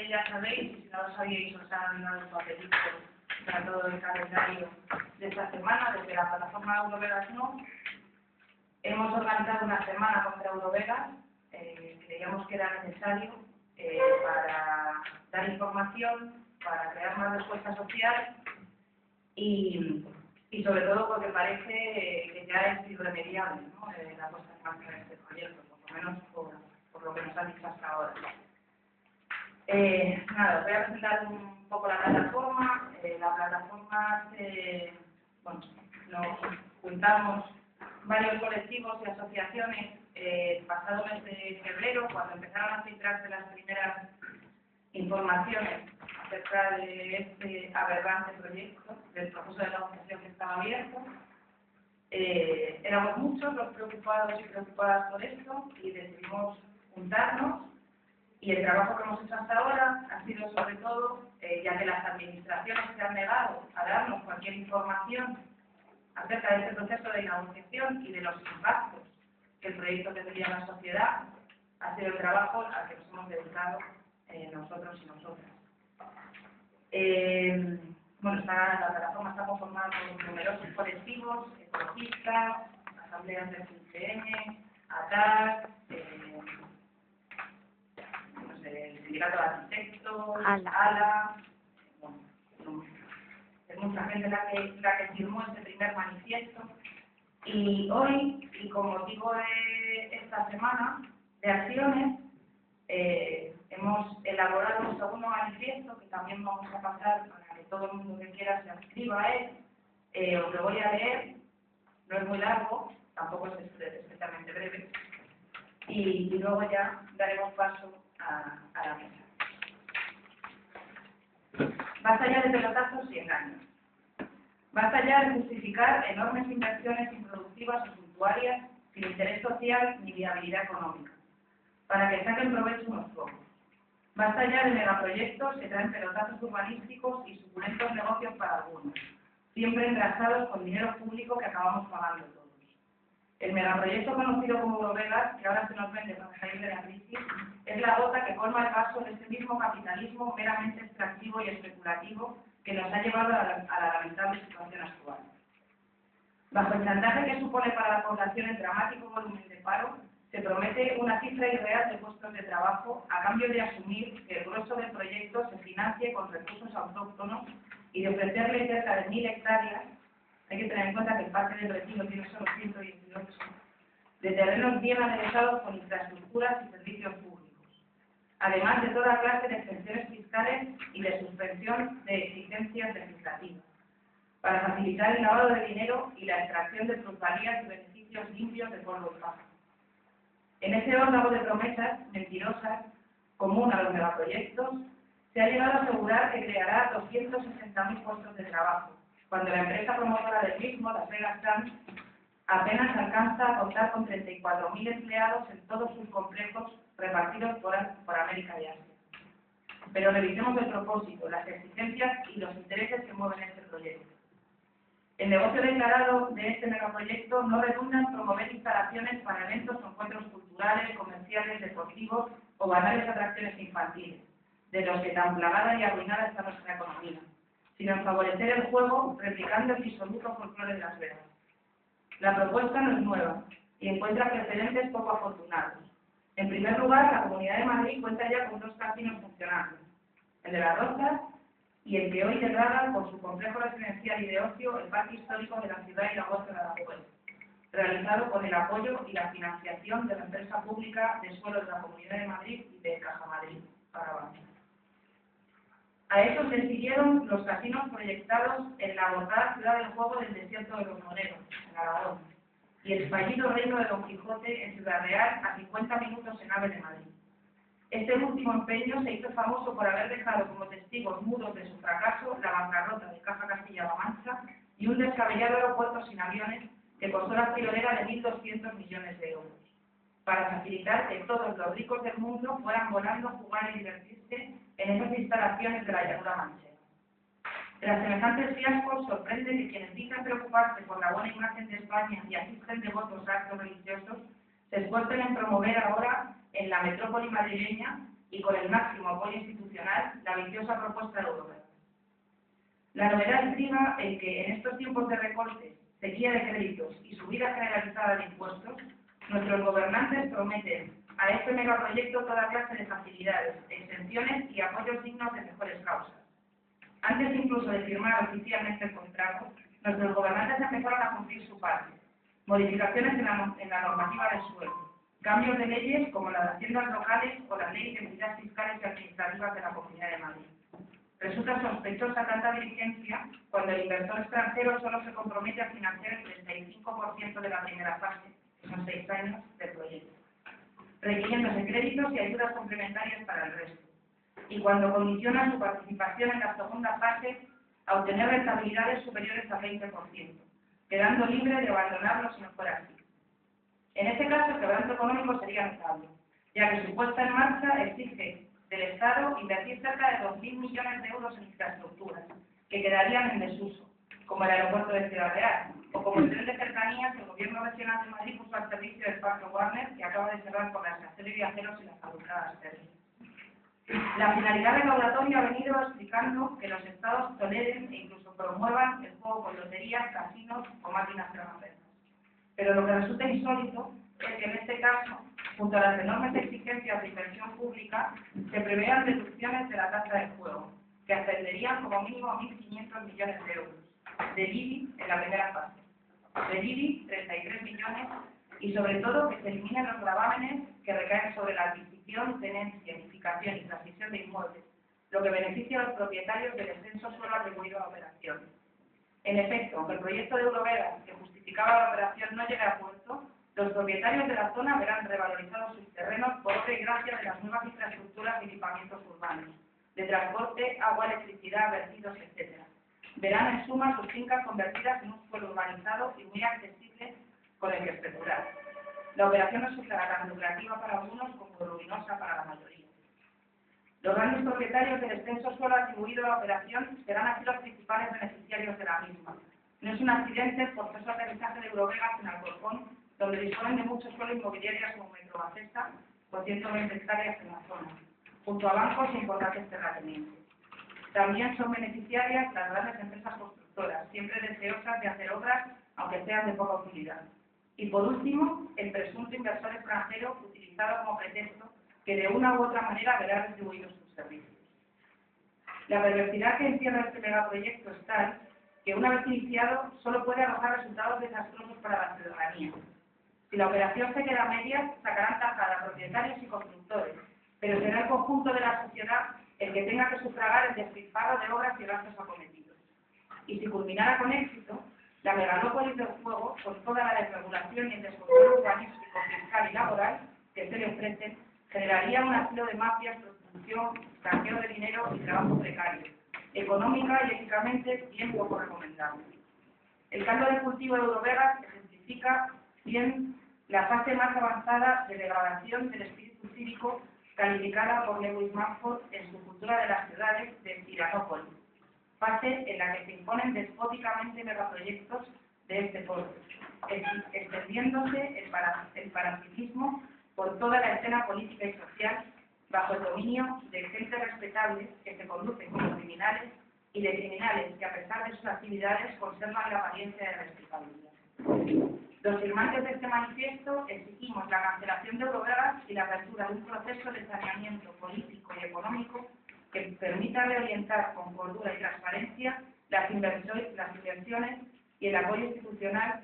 seguramente ya sabéis, y si no lo sabíais os han dado un papelito para todo el calendario de esta semana, desde la plataforma Eurovegas No. Hemos organizado una semana contra Eurovegas, creíamos que era necesario para dar información, para crear más respuesta social y sobre todo porque parece que ya es irremediable, ¿no? La puesta en marcha de este proyecto, por lo menos por lo que nos han dicho hasta ahora. Nada, os voy a presentar un poco la plataforma. La plataforma, bueno, nos juntamos varios colectivos y asociaciones pasado mes de febrero, cuando empezaron a filtrarse las primeras informaciones acerca de este aberrante proyecto, del proceso de negociación que estaba abierto. Éramos muchos los preocupados y preocupadas por esto y decidimos juntarnos. Y el trabajo que hemos hecho hasta ahora ha sido sobre todo, ya que las administraciones se han negado a darnos cualquier información acerca de este proceso de negociación y de los impactos que el proyecto tendría en la sociedad, ha sido el trabajo al que nos hemos dedicado nosotros y nosotras. Bueno, la plataforma está conformada por numerosos colectivos, ecologistas, asambleas del CICM, ATAR, el Sindicato de Arquitectos, ALA, bueno, es mucha gente la que firmó este primer manifiesto. Y hoy, y con motivo de esta semana de acciones, hemos elaborado un segundo manifiesto que también vamos a pasar para que todo el mundo que quiera se inscriba a él. Os lo voy a leer, no es muy largo, tampoco es especialmente breve, y luego ya daremos paso a la mesa. Basta ya de pelotazos y engaños. Basta ya de justificar enormes inversiones improductivas o suntuarias sin interés social ni viabilidad económica, para que saquen provecho unos pocos. Basta ya de megaproyectos que traen pelotazos urbanísticos y suculentos negocios para algunos, siempre engrasados con dinero público que acabamos pagando todos. El megaproyecto conocido como Eurovegas, que ahora se nos vende para salir de la crisis, es la gota que colma el vaso de este mismo capitalismo meramente extractivo y especulativo que nos ha llevado a la lamentable situación actual. Bajo el chantaje que supone para la población el dramático volumen de paro, se promete una cifra irreal de puestos de trabajo a cambio de asumir que el grueso del proyecto se financie con recursos autóctonos y de ofrecerle cerca de 1.000 hectáreas. Hay que tener en cuenta que el Parque del Retiro tiene solo 118 de terrenos bien aderezados con infraestructuras y servicios públicos, además de toda clase de exenciones fiscales y de suspensión de exigencias legislativas, para facilitar el lavado de dinero y la extracción de plusvalías y beneficios limpios de polvo y paja. En ese órdago de promesas mentirosas, común a los megaproyectos, se ha llegado a asegurar que creará 260.000 puestos de trabajo, cuando la empresa promotora del mismo, Las Vegas Sands, apenas alcanza a contar con 34.000 empleados en todos sus complejos repartidos por América y Asia. Pero revisemos el propósito, las exigencias y los intereses que mueven este proyecto. El negocio declarado de este megaproyecto no redunda en promover instalaciones para eventos o encuentros culturales, comerciales, deportivos o banales atracciones infantiles, de los que tan plagada y arruinada está nuestra economía, sino en favorecer el juego replicando el disoluto folclore de Las Vegas. La propuesta no es nueva y encuentra precedentes poco afortunados. En primer lugar, la Comunidad de Madrid cuenta ya con 2 casinos funcionando, el de Las Rozas y el que hoy degrada por su complejo residencial y de ocio el Parque Histórico de la Ciudad y la Huerta de Aranjuez, realizado con el apoyo y la financiación de la empresa pública de suelo de la Comunidad de Madrid y de Caja Madrid, para avanzar. A eso se siguieron los casinos proyectados en la abortada ciudad del juego del desierto de los Moreros, en Aragón, y el fallido reino de Don Quijote en Ciudad Real, a 50 minutos en AVE de Madrid. Este último empeño se hizo famoso por haber dejado como testigos mudos de su fracaso la bancarrota de Caja Castilla-La Mancha y un descabellado aeropuerto sin aviones que costó la friolera de 1.200 millones de euros, para facilitar que todos los ricos del mundo fueran volando, jugar y divertirse en esas instalaciones de la llanura manchega. Tras semejantes fiascos, sorprende que quienes dicen preocuparse por la buena imagen de España y asisten devotos a actos religiosos, se esfuercen en promover ahora en la metrópoli madrileña y con el máximo apoyo institucional institucional la ambiciosa propuesta de Eurovegas. La novedad estriba en que en estos tiempos de recortes, sequía de créditos y subida generalizada de impuestos, nuestros gobernantes prometen a este megaproyecto toda clase de facilidades, exenciones y apoyos dignos de mejores causas. Antes incluso de firmar oficialmente el contrato, nuestros gobernantes empezaron a cumplir su parte. Modificaciones en la normativa del suelo, cambios de leyes como la de haciendas locales o la ley de medidas fiscales y administrativas de la Comunidad de Madrid. Resulta sospechosa tanta diligencia cuando el inversor extranjero solo se compromete a financiar el 35% de la primera fase, que son 6 años, del proyecto, requiriéndose créditos y ayudas complementarias para el resto, y cuando condiciona su participación en la segunda fase a obtener rentabilidades superiores al 20%, quedando libre de abandonarlo si no fuera así. En este caso, el quebranto económico sería notable, ya que su puesta en marcha exige del Estado invertir cerca de 2.000 millones de euros en infraestructuras, que quedarían en desuso, como el aeropuerto de Ciudad Real, o como el tren de cercanías que el Gobierno Regional de Madrid puso al servicio del Parque Warner, que acaba de cerrar por la escasez de viajeros y las alucinadas ferries. La finalidad recaudatoria ha venido explicando que los estados toleren e incluso promuevan el juego con loterías, casinos o máquinas tragaperras. Pero lo que resulta insólito es que en este caso, junto a las enormes exigencias de inversión pública, se prevean deducciones de la tasa de juego, que ascenderían como mínimo a 1.500 millones de euros, del IBI en la primera fase, del IBI 33 millones, y sobre todo que se eliminen los gravámenes que recaen sobre la adquisición, tenencia, edificación y transmisión de inmuebles, lo que beneficia a los propietarios del extenso suelo atribuido a la operación. En efecto, aunque el proyecto de Eurovegas que justificaba la operación no llegue a puerto, los propietarios de la zona verán revalorizados sus terrenos por obra y gracia de las nuevas infraestructuras y equipamientos urbanos, de transporte, agua, electricidad, vertidos, etc. Verán en suma sus fincas convertidas en un suelo urbanizado y muy accesible con el que especular. La operación resultará tan lucrativa para algunos como ruinosa para la mayoría. Los grandes propietarios del extenso suelo atribuido a la operación serán así los principales beneficiarios de la misma. No es un accidente el forzoso aterrizaje de Eurovegas en Alcorcón, donde disponen de mucho suelo inmobiliario como Metrobacesa, por 120 hectáreas en la zona, junto a bancos e importantes terratenientes. También son beneficiarias las grandes empresas constructoras, siempre deseosas de hacer obras, aunque sean de poca utilidad. Y por último, el presunto inversor extranjero utilizado como pretexto que de una u otra manera verá retribuidos sus servicios. La perversidad que encierra este megaproyecto es tal que una vez iniciado solo puede arrojar resultados desastrosos para la ciudadanía. Si la operación se queda a medias, sacarán tajada a propietarios y constructores, pero será el conjunto de la sociedad el que tenga que sufragar el despilfarro de obras y gastos acometidos. Y si culminara con éxito, la megalópolis del juego, con toda la desregulación y el descontrol urbanístico, fiscal y laboral que se le ofrecen, generaría un asilo de mafias, prostitución, saqueo de dinero y trabajo precario, económica y éticamente bien poco recomendable. El caldo de cultivo de Eurovegas ejemplifica bien la fase más avanzada de degradación del espíritu cívico calificada por Lewis Mumford en su Cultura de las ciudades de Tiranópolis, fase en la que se imponen despóticamente megaproyectos de este porte, extendiéndose el parasitismo por toda la escena política y social bajo el dominio de gente respetable que se conducen como criminales y de criminales que a pesar de sus actividades conservan la apariencia de respetabilidad. Los firmantes de este manifiesto exigimos la cancelación de Eurovegas y la apertura de un proceso de saneamiento político y económico que permita reorientar con cordura y transparencia las inversiones y el apoyo institucional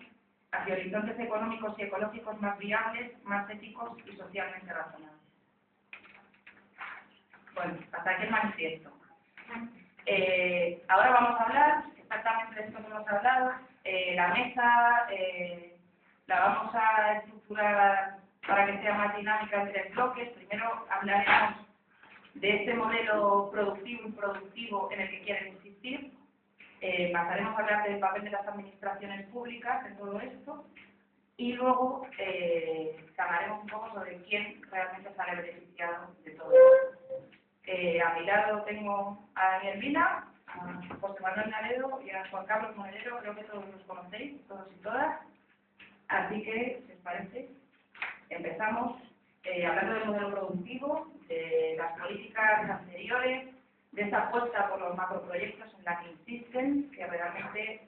hacia horizontes económicos y ecológicos más viables, más éticos y socialmente razonables. Bueno, hasta aquí el manifiesto. Ahora vamos a hablar exactamente de esto que hemos hablado. La mesa la vamos a estructurar para que sea más dinámica en 3 bloques. Primero hablaremos de este modelo productivo y improductivo en el que quieren insistir. Pasaremos a hablar del papel de las administraciones públicas en todo esto. Y luego hablaremos un poco sobre quién realmente sale beneficiado de todo esto. A mi lado tengo a Daniel Vila, a José Manuel Naredo y a Juan Carlos Monedero. Creo que todos los conocéis, todos y todas. Así que, si os parece, empezamos hablando del modelo productivo, de las políticas anteriores, de esa apuesta por los macroproyectos en la que insisten, que realmente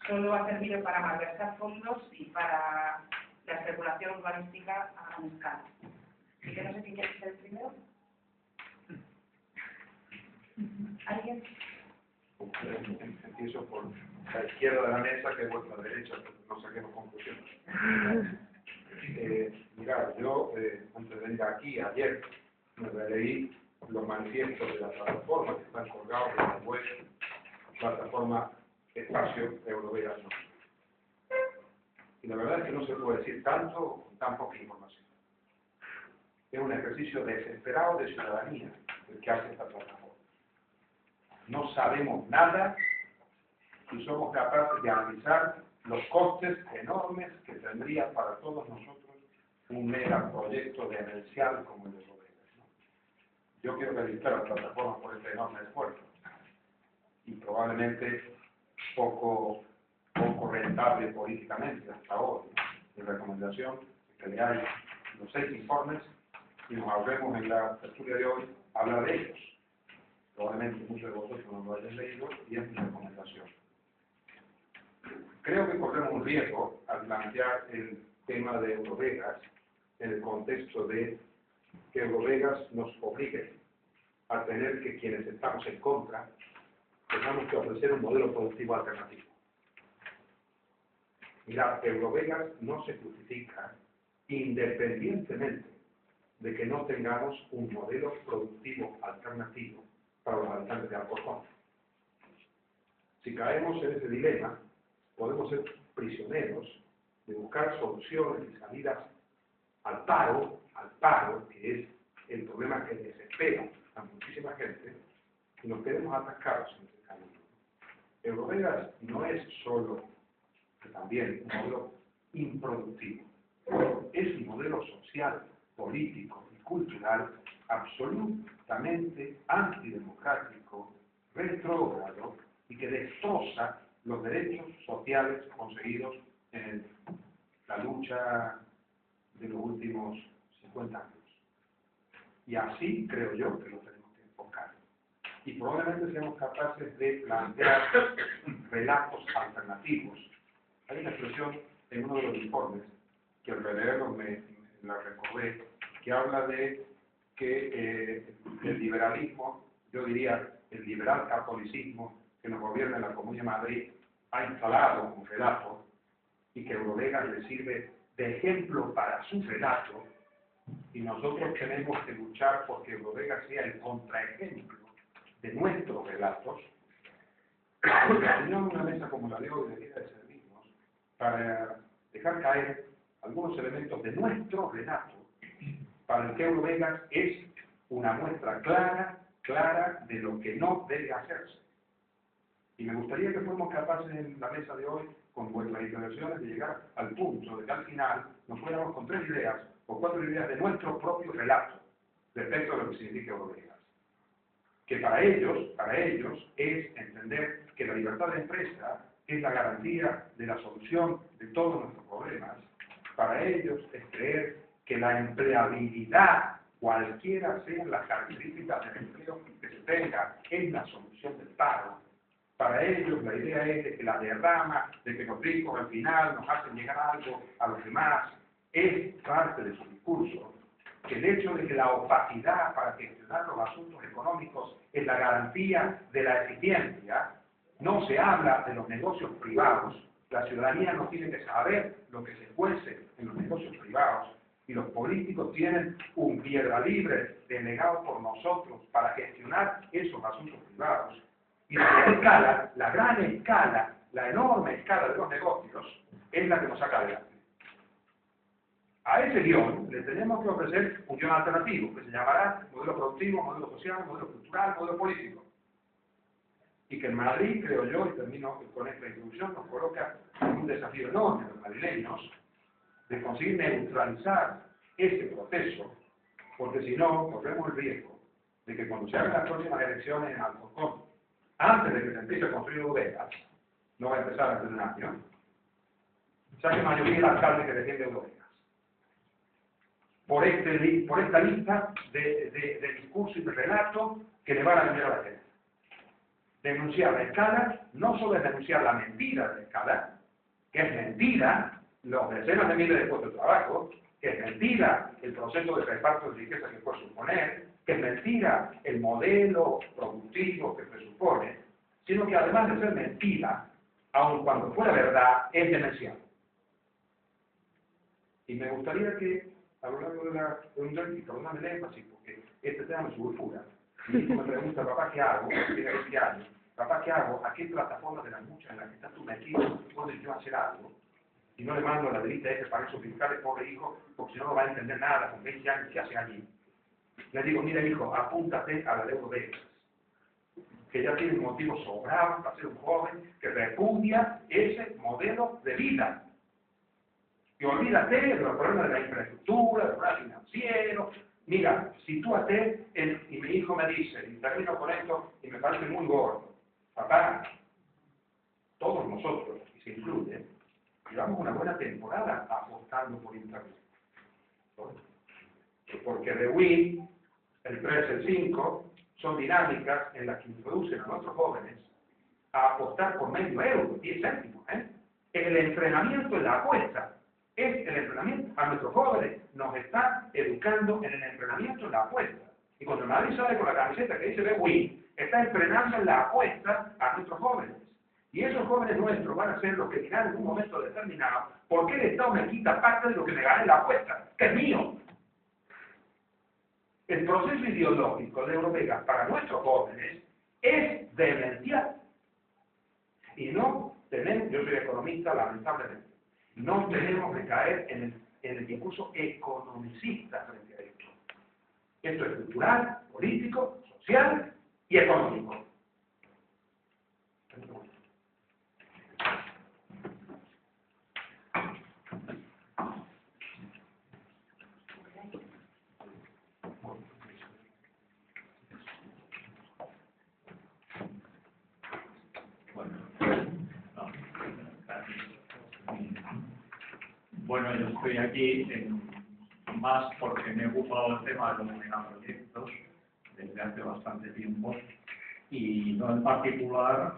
solo ha servido para malversar fondos y para la especulación urbanística a gran escala. Así que no sé quién quiere ser el primero. ¿Alguien? Empiezo por la izquierda de la mesa, que es vuestra derecha, no saquemos conclusiones. Mirad, yo antes de venir aquí, ayer, me releí los manifiestos de la plataforma que están colgados en la web, plataforma Espacio Eurovegas. Y la verdad es que no se puede decir tanto con tan poca información. Es un ejercicio desesperado de ciudadanía el que hace esta plataforma. No sabemos nada y somos capaces de analizar los costes enormes que tendría para todos nosotros un megaproyecto demencial como el de Eurovegas, ¿no? Yo quiero felicitar a la plataforma por este enorme esfuerzo y probablemente poco rentable políticamente hasta ahora, ¿no? Mi recomendación es que leáis los 6 informes y nos ahorremos en la tertulia de hoy hablar de ellos. Probablemente muchos de vosotros no lo hayáis leído y es mi recomendación. Creo que corremos un riesgo al plantear el tema de Eurovegas en el contexto de que Eurovegas nos obligue a tener que quienes estamos en contra tengamos que ofrecer un modelo productivo alternativo. Mirad, Eurovegas no se justifica independientemente de que no tengamos un modelo productivo alternativo para los habitantes de Alcorcón. Si caemos en ese dilema, podemos ser prisioneros de buscar soluciones y salidas al paro, que es el problema que desespera a muchísima gente, y nos quedemos atascados en ese camino. Eurovegas no es solo, que también, un modelo improductivo, es un modelo social, político y cultural absolutamente antidemocrático, retrógrado y que destroza los derechos sociales conseguidos en la lucha de los últimos 50 años. Y así creo yo que lo tenemos que enfocar. Y probablemente seamos capaces de plantear relatos alternativos. Hay una expresión en uno de los informes, que al releerlo me la recordé, que habla de que el liberalismo, yo diría el liberal catolicismo que nos gobierna en la Comunidad de Madrid, ha instalado un relato y que Eurovegas le sirve de ejemplo para su relato, y nosotros tenemos que luchar porque Eurovegas sea el contraejemplo de nuestros relatos, porque en una mesa como la de hoy debería de servirnos para dejar caer algunos elementos de nuestro relato, para el que Eurovegas es una muestra clara de lo que no debe hacerse. Y me gustaría que fuéramos capaces en la mesa de hoy, con vuestras intervenciones, de llegar al punto de que al final nos fuéramos con 3 ideas o 4 ideas de nuestro propio relato respecto a lo que significa Eurovegas. Que para ellos es entender que la libertad de empresa es la garantía de la solución de todos nuestros problemas. Para ellos es creer que la empleabilidad, cualquiera sean las características del empleo que se tenga, es la solución del paro. Para ellos la idea es de que la derrama, de que los ricos al final nos hacen llegar algo a los demás, es parte de su discurso. Que el hecho de que la opacidad para gestionar los asuntos económicos es la garantía de la eficiencia, no se habla de los negocios privados, la ciudadanía no tiene que saber lo que se cuece en los negocios privados, y los políticos tienen un piedra libre delegado por nosotros para gestionar esos asuntos privados. Y la escala, la gran escala, la enorme escala de los negocios es la que nos saca adelante. A ese guión le tenemos que ofrecer un guión alternativo, que se llamará modelo productivo, modelo social, modelo cultural, modelo político. Y que en Madrid, creo yo, y termino con esta introducción, nos coloca en un desafío enorme a los madrileños de conseguir neutralizar ese proceso, porque si no, corremos el riesgo de que cuando se hagan las próximas elecciones en Alcorcón, antes de que se empiece a construir Eurovegas, no va a empezar antes de un año, saque mayoría el alcalde que defiende Eurovegas. por esta lista de discursos y de relatos que le van a vender a la gente. Denunciar la escala no solo es denunciar la mentira de la escala, que es mentira los decenas de miles de puestos de trabajo, que es mentira el proceso de reparto de riqueza que puede suponer, que es mentira el modelo productivo que presupone, sino que además de ser mentira, aun cuando fuera verdad, es demencial. Y me gustaría que, a lo largo de un día, y perdóname el énfasis, porque este tema me sulfura. Mi hijo me pregunta, papá, ¿qué hago? Tiene 20 años. Papá, ¿qué hago? ¿A qué plataforma de las muchas en las que estás tú metido puedo yo hacer algo? Y no le mando a la delita ese para simplificar el pobre hijo, porque si no no va a entender nada con 20 años, ¿qué hace allí? Le digo, mira hijo, apúntate a la de Eurovegas, que ya tiene motivos sobrados para ser un joven que repudia ese modelo de vida. Y olvídate de los problemas de la infraestructura, de los problemas financieros. Mira, sitúate y mi hijo me dice, y termino con esto, y me parece muy gordo, papá, todos nosotros, y se incluye, llevamos una buena temporada apostando por Internet. Porque de Wii, el 3, el 5, son dinámicas en las que introducen a nuestros jóvenes a apostar por €0, 10 céntimos. El entrenamiento en la apuesta es el entrenamiento. A nuestros jóvenes nos están educando en el entrenamiento en la apuesta. Y cuando el Madrid sale con la camiseta que dice Wii, está entrenando en la apuesta a nuestros jóvenes. Y esos jóvenes nuestros van a ser los que dirán en un momento determinado, ¿por qué el Estado me quita parte de lo que me gané en la apuesta? ¡Que es mío! El proceso ideológico de Eurovegas para nuestros jóvenes es demencial. Y no tenemos, yo soy economista, lamentablemente, no tenemos que caer en el discurso economicista frente a esto. Esto es cultural, político, social y económico. Bueno, yo estoy aquí más porque me he ocupado del tema de los megaproyectos desde hace bastante tiempo y no en particular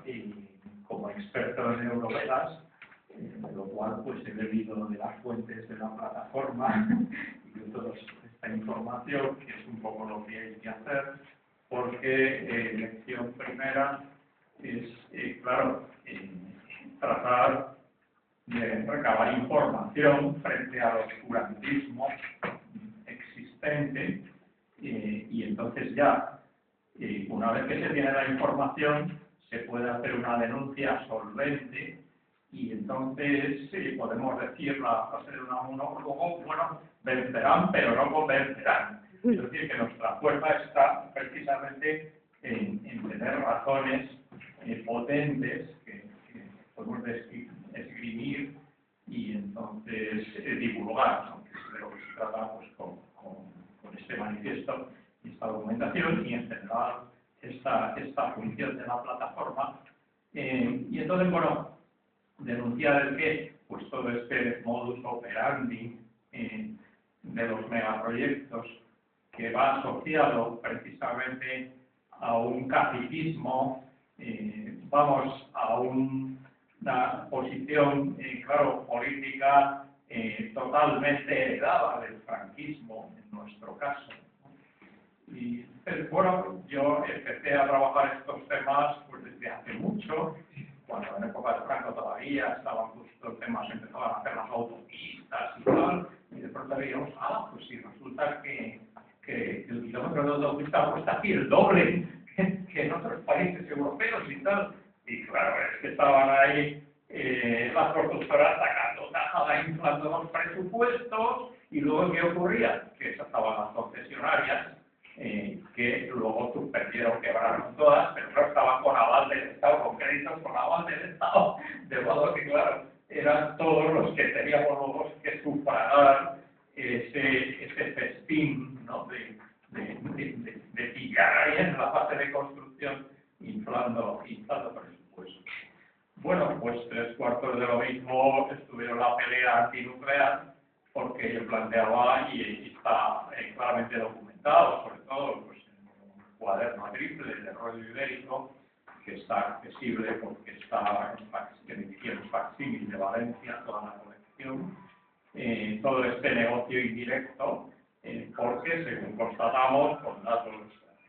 como experto en Eurovegas, lo cual pues he bebido de las fuentes de la plataforma y de toda esta información, que es un poco lo que hay que hacer, porque lección primera es, claro, tratar de recabar información frente al oscurantismo existente y entonces ya, una vez que se tiene la información, se puede hacer una denuncia solvente y entonces podemos decir la frase de un monólogo, bueno, vencerán pero no convencerán. Es decir, que nuestra fuerza está precisamente en tener razones potentes que podemos esgrimir y entonces divulgar, ¿no? Que es de lo que se trata pues, con este manifiesto y esta documentación y en general esta función de la plataforma. Y entonces, bueno, denunciar el qué, pues todo este modus operandi de los megaproyectos que va asociado precisamente a un caciquismo, vamos a una posición, claro, política totalmente heredada del franquismo, en nuestro caso. Y bueno, yo empecé a trabajar estos temas pues, desde hace mucho, cuando en época de Franco todavía estaban pues, estos temas, empezaban a hacer las autopistas y tal, y de pronto veíamos, pues sí, resulta que el kilómetro de autopista cuesta aquí el doble que en otros países europeos y tal. Y claro, es que estaban ahí las constructoras sacando tajada, inflando los presupuestos, y luego ¿qué ocurría? Que estaban las concesionarias, que luego suspendieron, quebraron todas, pero no estaban con aval del Estado, con créditos con aval del Estado, de modo que claro, eran todos los que teníamos luego que sufragar ese festín, ¿no? de pillar ahí en la fase de construcción inflando presupuestos. Bueno, pues 3/4 de lo mismo estuvieron la pelea antinuclear, porque yo planteaba, y está claramente documentado, sobre todo pues, en un cuaderno triple de rollo ibérico, que está accesible porque está en edición facsímil de Valencia, toda la colección, todo este negocio indirecto, porque según constatamos con datos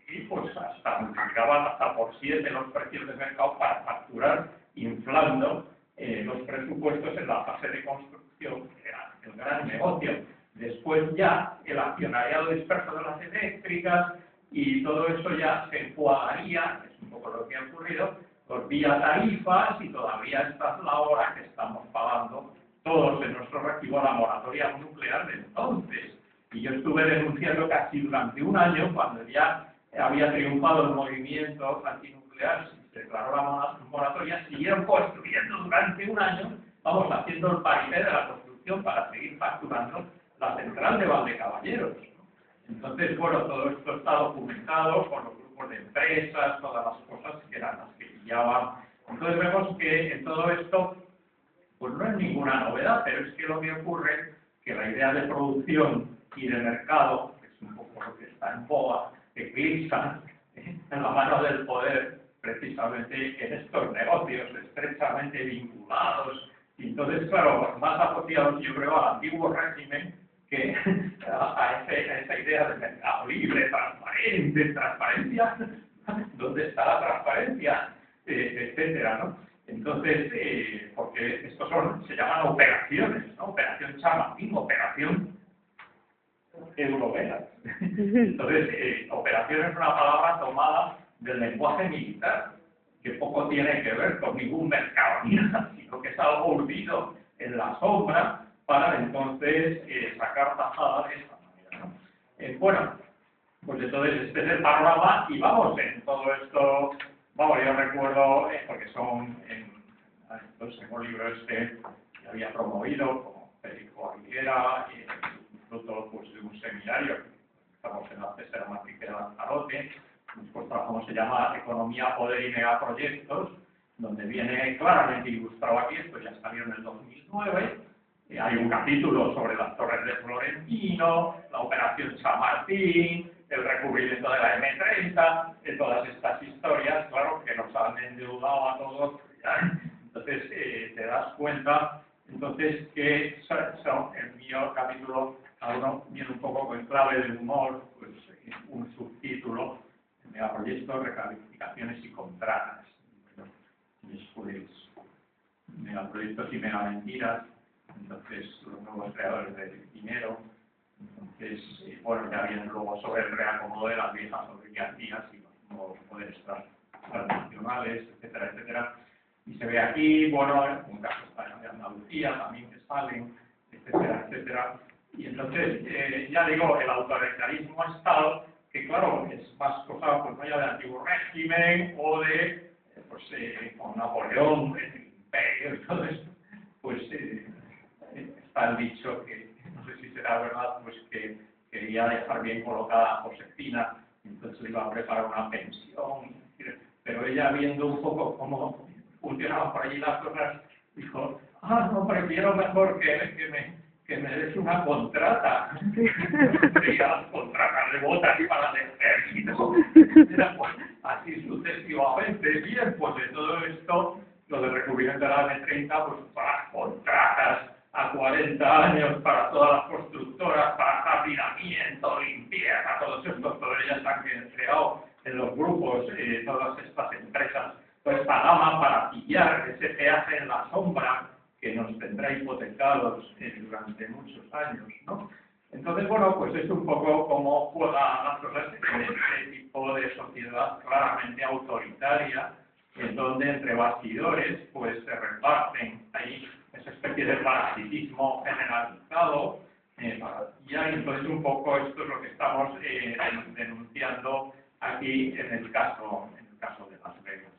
y pues hasta multiplicaban hasta por 7 los precios de mercado para facturar, inflando los presupuestos en la fase de construcción, que era el gran negocio. Después ya el accionariado disperso de las eléctricas y todo eso ya se encuadraría, es un poco lo que ha ocurrido, por vía tarifas, y todavía esta es la hora que estamos pagando todos en nuestro recibo a la moratoria nuclear de entonces. Y yo estuve denunciando casi durante un año, cuando ya había triunfado el movimiento antinuclear, se declaró la moratoria, siguieron construyendo durante un año, vamos haciendo el parité de la construcción para seguir facturando la central de Valdecaballeros, ¿no? Entonces, bueno, todo esto está documentado por los grupos de empresas, todas las cosas que eran las que pillaban. Entonces vemos que en todo esto, pues no es ninguna novedad, pero es que lo que ocurre, que la idea de producción y de mercado, que es un poco lo que está en boga, eclipsan en la mano del poder, precisamente en estos negocios estrechamente vinculados. Y entonces, claro, más asociados, yo creo, al antiguo régimen que a esa idea de mercado libre, transparente, transparencia, ¿dónde está la transparencia? Etcétera, ¿no? Entonces, porque estos se llaman operaciones, ¿no? Operación Chamartín, operación europea. Entonces, operación es una palabra tomada del lenguaje militar, que poco tiene que ver con ningún mercado ni nada, sino que es algo urdido en la sombra para entonces sacar tajada de esta manera, ¿no? Bueno, pues entonces este es el panorama y vamos en todo esto, vamos, yo recuerdo, porque entonces en un libro que había promovido como Federico Aguilera, fruto pues, de un seminario, estamos en la César Matriz de Lanzarote, después trabajamos, se llama Economía, Poder y Megaproyectos, donde viene claramente ilustrado aquí, esto ya salió en el 2009, hay un capítulo sobre las torres de Florentino, la operación Chamartín, el recubrimiento de la M30, de todas estas historias, claro, que nos han endeudado a todos, entonces te das cuenta, entonces que en mi capítulo, uno viene un poco con clave de humor, pues un subtítulo, megaproyectos, recalificaciones y contratas. Después, megaproyectos y megamentiras, entonces los nuevos creadores del dinero, entonces, bueno, ya vienen luego sobre el reacomodo de las viejas oligarquías y los nuevos poderes transnacionales, etcétera, etcétera. Y se ve aquí, bueno, un caso de Andalucía también que salen, etcétera, etcétera. Y entonces, ya digo, el autoritarismo es tal que, claro, es más cosa pues, vaya del antiguo régimen o de, pues, con Napoleón, el imperio y todo esto, pues está el dicho que, no sé si será verdad, pues que quería dejar bien colocada a Josefina, entonces le iba a preparar una pensión, pero ella viendo un poco cómo funcionaban por allí las cosas, dijo, no, prefiero mejor que me des una contrata. Las contratas de botas para el ejército. Así sucesivamente. Bien, pues de todo esto, lo del recubrimiento de la M30, pues para contratas a 40 años, para todas las constructoras, para jardinamiento, limpieza, todos estos, todas ellas han creado en los grupos, todas estas empresas, toda esta gama para pillar ese peaje en la sombra que nos tendrá hipotecados durante muchos años, ¿no? Entonces, bueno, pues es un poco cómo juegan las cosas en este tipo de sociedad claramente autoritaria, en donde entre bastidores pues se reparten ahí esa especie de parasitismo generalizado, y entonces un poco esto es lo que estamos denunciando aquí en el caso de Las Vegas.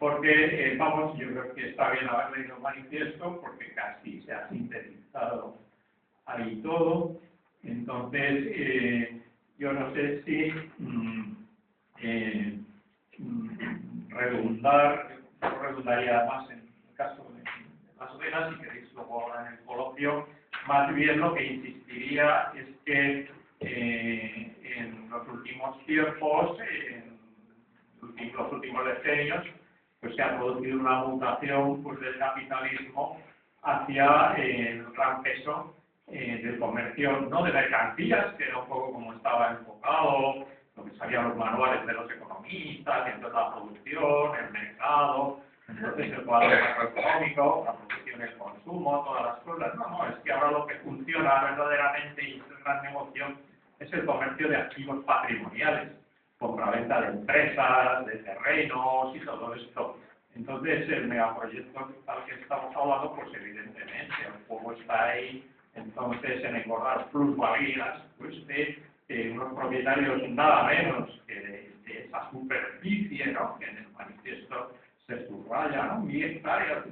Porque, vamos, yo creo que está bien haber leído el manifiesto, porque casi se ha sintetizado ahí todo. Entonces, yo no sé si redundaría más en el caso de Las Vegas, si queréis luego ahora en el coloquio, más bien lo que insistiría es que en los últimos tiempos, en los últimos decenios, pues se ha producido una mutación pues, del capitalismo hacia el gran peso del comercio, no de mercancías, que era un poco como estaba enfocado, lo que sabían los manuales de los economistas, entonces la producción, el mercado, entonces el cuadro macroeconómico, la producción, el consumo, todas las cosas. No, es que ahora lo que funciona verdaderamente y es el gran negocio es el comercio de activos patrimoniales, compraventa de empresas, de terrenos y todo esto. Entonces el megaproyecto al que estamos hablando, pues evidentemente el juego está ahí, entonces en engordar plusvalías, pues de unos propietarios nada menos que de esa superficie, ¿no? Que en el manifiesto se subraya, ¿no? 1000 hectáreas,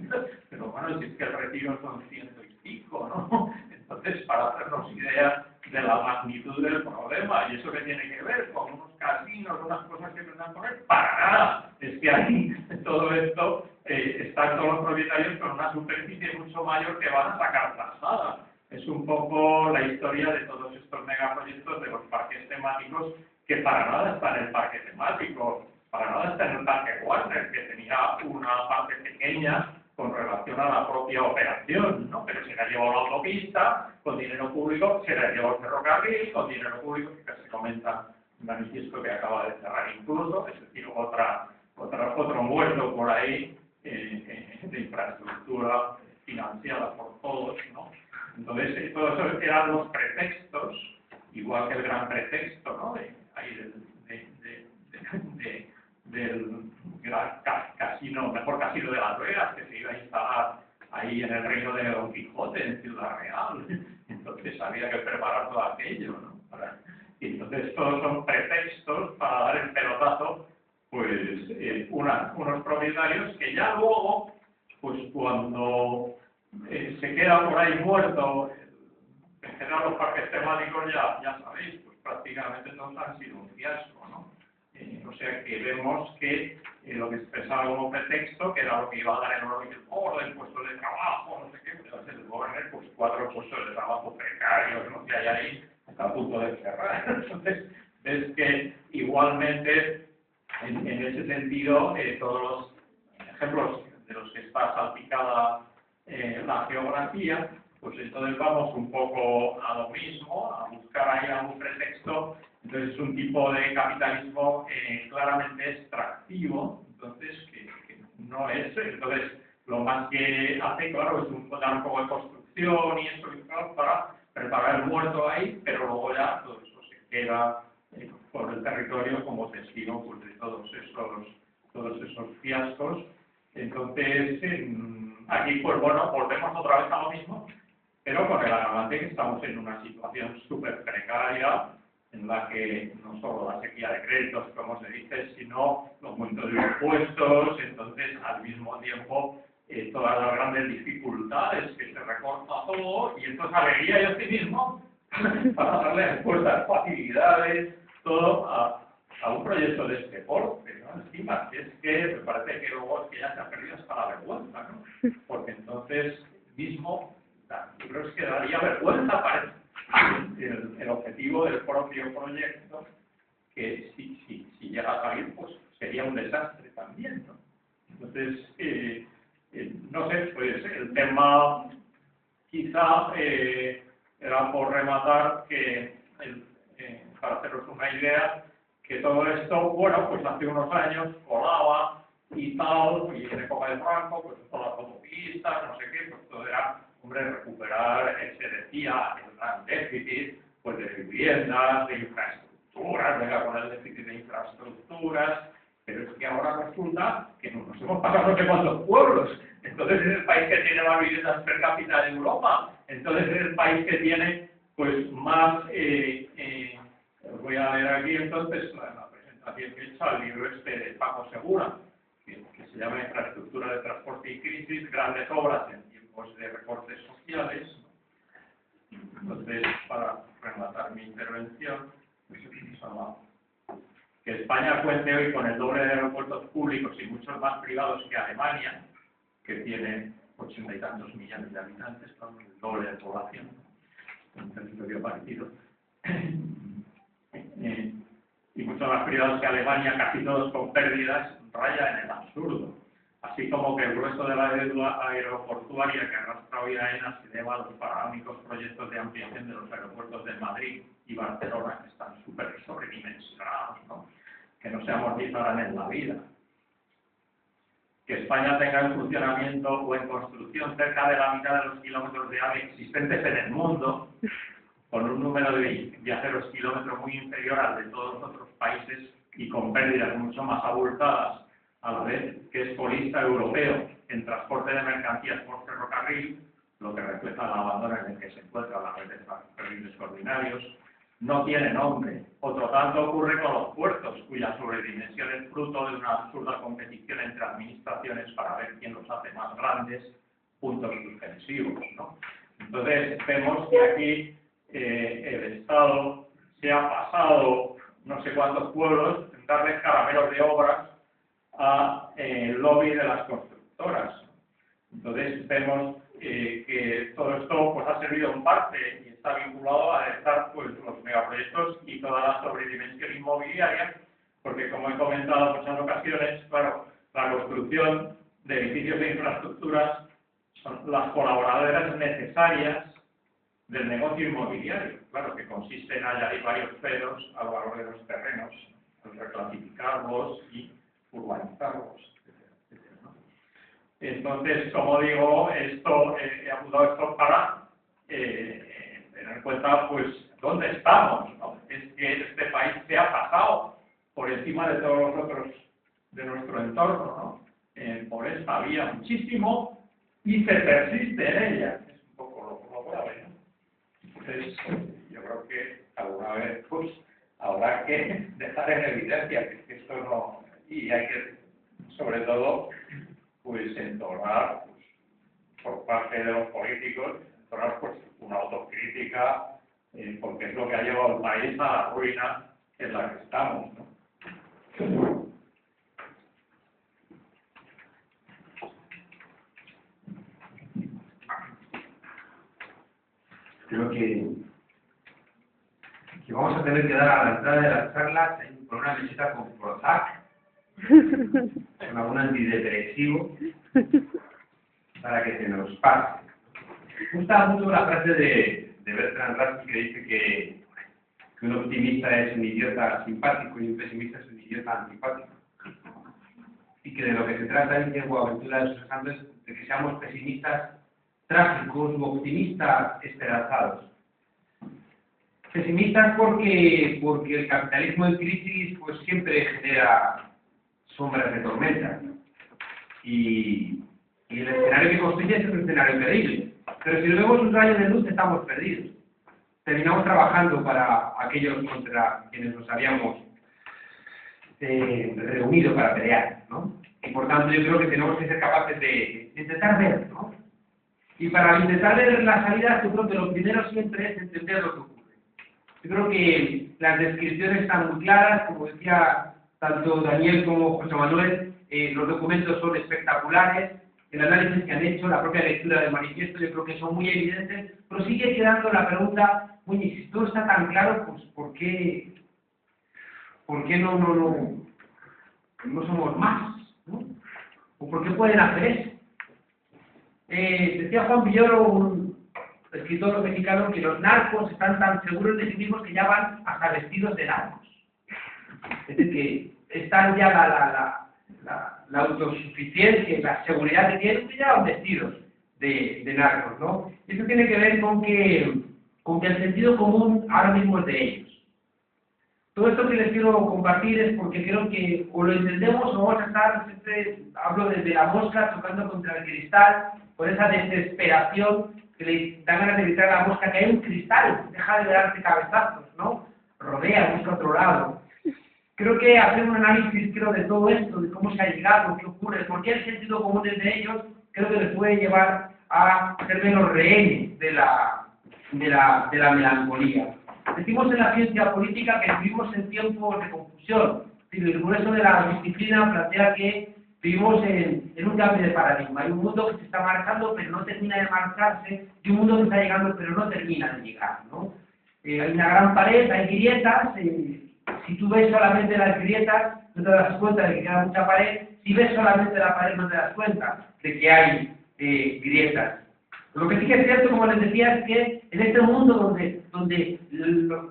pero bueno, si es que el retiro son 100 y pico, ¿no? Entonces, para hacernos idea de la magnitud del problema, y eso que tiene que ver con unos casinos, unas cosas que tendrán por ahí, para nada, es que ahí todo esto están todos los propietarios con una superficie mucho mayor que van a sacar tasada. Es un poco la historia de todos estos megaproyectos de los parques temáticos, que para nada está en el parque temático, para nada está en el parque Warner, que tenía una parte pequeña con relación a la propia operación, ¿no? Pero se le ha llevado la autopista con dinero público, se le ha llevado el ferrocarril con dinero público, que se comenta un manifiesto que acaba de cerrar incluso, es decir, otro muerto por ahí de infraestructura financiada por todos, ¿no? Entonces, todos esos eran los pretextos, igual que el gran pretexto, ¿no? Del gran casino, mejor casino de Las Vegas, que se iba a instalar ahí en el reino de Don Quijote, en Ciudad Real. Entonces había que preparar todo aquello, ¿no? Y entonces todos son pretextos para dar el pelotazo, pues unos propietarios que ya luego, pues cuando se queda por ahí muerto, en general los parques temáticos ya sabéis, pues prácticamente todos han sido un fiasco, ¿no? O sea que vemos que lo que expresaba como pretexto, que era lo que iba a dar el oro del puesto de trabajo, no sé qué, pues el gobierno, pues 4 puestos de trabajo precarios, ¿no? Que hay ahí, está a punto de cerrar. Entonces, es que igualmente, en ese sentido, todos los ejemplos de los que está salpicada la geografía, pues entonces vamos un poco a lo mismo, a buscar ahí algún pretexto. Entonces es un tipo de capitalismo claramente extractivo, entonces que no es, entonces lo más que hace, claro, es dar un poco de construcción y eso para preparar el muerto ahí, pero luego ya todo eso se queda por el territorio como testigo pues, de todos esos fiascos. Entonces, aquí, pues bueno, volvemos otra vez a lo mismo, pero con el agravante que estamos en una situación súper precaria, en la que no solo la sequía de créditos, como se dice, sino los aumentos de impuestos, entonces al mismo tiempo todas las grandes dificultades, que se recorta todo, y entonces alegría y optimismo para darle respuestas, facilidades, todo a un proyecto de este porte, ¿no? Encima, es que me parece que luego es que ya se ha perdido hasta la vergüenza, ¿no? Porque entonces mismo, yo creo que daría vergüenza para el objetivo del propio proyecto, que si llega a salir, pues sería un desastre también, ¿no? Entonces, no sé, pues el tema quizá era por rematar que, para haceros una idea, que todo esto, bueno, pues hace unos años colaba y tal, y en época de Franco, pues todas las autopistas, no sé qué, pues todo era, hombre, recuperar, se decía, el gran déficit, pues de viviendas, de infraestructuras, venga con el déficit de infraestructuras, pero es que ahora resulta que nos hemos pasado no sé cuántos pueblos, entonces es el país que tiene más viviendas per cápita de Europa, entonces es el país que tiene, pues, más, os voy a leer aquí entonces la presentación que he hecho al libro este de Paco Segura, que se llama Infraestructura de Transporte y Crisis, grandes obras en tiempos de recortes sociales. Entonces, para rematar mi intervención, pues, que España cuente hoy con el doble de aeropuertos públicos y muchos más privados que Alemania, que tiene 80 y tantos millones de habitantes, con el doble de población. un territorio parecido. Y muchos más privados que Alemania, casi todos con pérdidas, raya en el absurdo. Así como que el grueso de la deuda aeroportuaria que arrastra hoy AENA se deba a los faraónicos proyectos de ampliación de los aeropuertos de Madrid y Barcelona, que están súper sobredimensionados, ¿no? Que no se amortizarán en la vida. Que España tenga en funcionamiento o en construcción cerca de la mitad de los kilómetros de AVE existentes en el mundo, con un número de viajeros kilómetros muy inferior al de todos los otros países y con pérdidas mucho más abultadas, a la vez que es colista europeo en transporte de mercancías por ferrocarril, lo que refleja el abandono en el que se encuentra la red de ferrocarriles ordinarios, no tiene nombre. Otro tanto ocurre con los puertos, cuya sobredimensión es fruto de una absurda competición entre administraciones para ver quién los hace más grandes, puntos suspensivos, ¿no? Entonces, vemos que aquí el Estado se ha pasado no sé cuántos pueblos en darles caramelos de obras al lobby de las constructoras. Entonces, vemos que todo esto pues, ha servido en parte y está vinculado a estar pues, los megaproyectos y toda la sobredimensión inmobiliaria, porque como he comentado en muchas ocasiones, claro, la construcción de edificios e infraestructuras son las colaboradoras necesarias del negocio inmobiliario, claro, que consiste en añadir varios ceros al valor de los terrenos, al reclasificarlos y urbanizarlos, etcétera, ¿no? Entonces, como digo, esto he apuntado esto para tener en cuenta, pues, dónde estamos, ¿no? Es que este país se ha pasado por encima de todos los otros de nuestro entorno, ¿no? Por esta vía muchísimo y se persiste en ella. Es un poco lo grave, ¿no? Entonces, yo creo que alguna vez, pues, habrá que dejar en evidencia que esto no... Y hay que, sobre todo, pues, entonar, pues, por parte de los políticos, entonar, pues, una autocrítica, porque es lo que ha llevado al país a la ruina en la que estamos, ¿no? Creo que vamos a tener que dar a la entrada de las charlas por una mesita con Prozac, con algún antidepresivo, para que se nos pase. Me gusta mucho la frase de Bertrand Russell que dice que un optimista es un idiota simpático y un pesimista es un idiota antipático. Y que de lo que se trata en Diego Aventura de sus Santos es de que seamos pesimistas trágicos u optimistas esperanzados. Pesimistas porque el capitalismo en crisis pues siempre genera sombras de tormenta. Y el escenario que construye es un escenario terrible. Pero si lo vemos un rayo de luz, estamos perdidos. Terminamos trabajando para aquellos contra quienes nos habíamos reunido para pelear, ¿no? Y por tanto yo creo que tenemos que ser capaces de intentar ver, ¿no? Y para intentar ver la salida, yo creo que lo primero siempre es entender lo que ocurre. Yo creo que las descripciones están muy claras, como decía tanto Daniel como José Manuel, los documentos son espectaculares, el análisis que han hecho, la propia lectura del manifiesto, yo creo que son muy evidentes, pero sigue quedando la pregunta, oye, si todo está tan claro, pues ¿por qué no somos más? ¿No? ¿O por qué pueden hacer eso? Decía Juan Villoro, un escritor mexicano, que los narcos están tan seguros de sí mismos que ya van hasta vestidos de narcos. Es decir, que están ya la autosuficiencia y la seguridad que tienen, que ya van vestidos de narcos, ¿no? Y eso tiene que ver con que el sentido común ahora mismo es de ellos. Todo esto que les quiero compartir es porque creo que o lo entendemos o vamos a estar, siempre hablo desde la mosca tocando contra el cristal, por esa desesperación que le dan ganas de gritar a la mosca que hay un cristal, deja de darte cabezazos, ¿no? Rodea, busca otro lado. Creo que hacer un análisis, de todo esto, de cómo se ha llegado, qué ocurre, por qué el sentido común es de ellos, creo que les puede llevar a ser menos rehenes de la melancolía. Decimos en la ciencia política que vivimos en tiempos de confusión. El grueso de la disciplina plantea que Vivimos en un cambio de paradigma. Hay un mundo que se está marchando, pero no termina de marcharse, y un mundo que está llegando, pero no termina de llegar, ¿no? Hay una gran pared, hay grietas. Si tú ves solamente las grietas, no te das cuenta de que queda mucha pared. Si ves solamente la pared, no te das cuenta de que hay grietas. Lo que sí que es cierto, como les decía, es que en este mundo donde